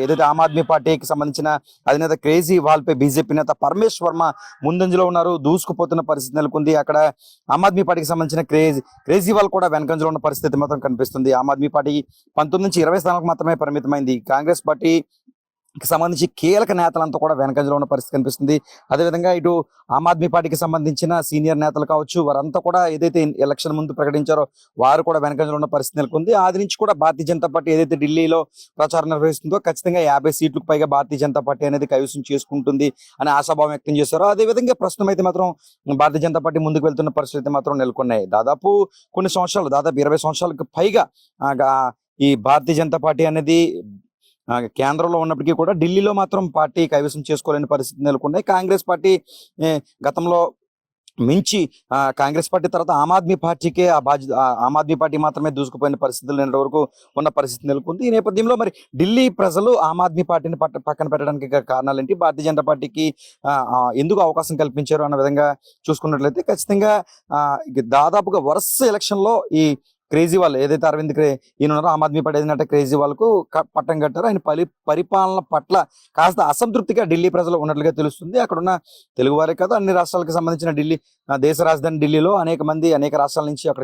ఏదైతే ఆమ్ ఆద్మీ పార్టీకి సంబంధించిన అధినేత కేజ్రీవాల్ పై బీజేపీ నేత పరమేశ్ వర్మ ముందంజలో ఉన్నారు. దూసుకుపోతున్న పరిస్థితి నెలకొంది. అక్కడ ఆమ్ ఆద్మీ పార్టీకి సంబంధించిన కేజ్రీవాల్ కూడా వెనకంజలో ఉన్న పరిస్థితి మాత్రం కనిపిస్తుంది. ఆమ్ ఆద్మీ పార్టీ 19 నుంచి 20 స్థానాలకు మాత్రమే పరిమితమైంది. కాంగ్రెస్ పార్టీ సంబంధించి కీలక నేతలంతా కూడా వెనకంజలో ఉన్న పరిస్థితి కనిపిస్తుంది. అదేవిధంగా ఇటు ఆమ్ ఆద్మీ పార్టీకి సంబంధించిన సీనియర్ నేతలు కావచ్చు, వారంతా కూడా ఏదైతే ఎలక్షన్ ముందు ప్రకటించారో వారు కూడా వెనకంజలో ఉన్న పరిస్థితి నెలకొంది. ఆది నుంచి కూడా భారతీయ జనతా పార్టీ ఏదైతే ఢిల్లీలో ప్రచారం నిర్వహిస్తుందో ఖచ్చితంగా 50 సీట్లకు పైగా భారతీయ జనతా పార్టీ అనేది కైవసం చేసుకుంటుంది అని ఆశాభావం వ్యక్తం చేశారు. అదేవిధంగా ప్రస్తుతం అయితే మాత్రం భారతీయ జనతా పార్టీ ముందుకు వెళ్తున్న పరిస్థితి మాత్రం నెలకొన్నాయి. దాదాపు కొన్ని సంవత్సరాలు, దాదాపు 20 సంవత్సరాలకు పైగా ఈ భారతీయ జనతా పార్టీ అనేది కేంద్రంలో ఉన్నప్పటికీ కూడా ఢిల్లీలో మాత్రం పార్టీ కైవసం చేసుకోలేని పరిస్థితి నెలకొన్నాయి. కాంగ్రెస్ పార్టీ గతంలో మించి కాంగ్రెస్ పార్టీ తర్వాత ఆమ్ ఆద్మీ పార్టీకే ఆ బాధ్యత, ఆమ్ ఆద్మీ పార్టీ మాత్రమే దూసుకుపోయిన పరిస్థితులు నిన్నటి వరకు ఉన్న పరిస్థితి నెలకొంది. ఈ నేపథ్యంలో మరి ఢిల్లీ ప్రజలు ఆమ్ ఆద్మీ పార్టీని పక్కన పెట్టడానికి కారణాలు ఏంటి, భారతీయ జనతా పార్టీకి ఎందుకు అవకాశం కల్పించారు అన్న విధంగా చూసుకున్నట్లయితే ఖచ్చితంగా దాదాపుగా వరుస ఎలక్షన్ లో ఈ కేజ్రీవాల్ ఏదైతే అరవింద్ ఈయన ఉన్నారో ఆమ్ ఆద్మీ పార్టీ ఏదైనా కేజ్రీవాల్ కు పట్టం కట్టారు. ఆయన పరిపాలన పట్ల కాస్త అసంతృప్తిగా ఢిల్లీ ప్రజలు ఉన్నట్లుగా తెలుస్తుంది. అక్కడ ఉన్న తెలుగు వారే కాదు, అన్ని రాష్ట్రాలకు సంబంధించిన దేశ రాజధాని ఢిల్లీలో అనేక మంది అనేక రాష్ట్రాల నుంచి అక్కడ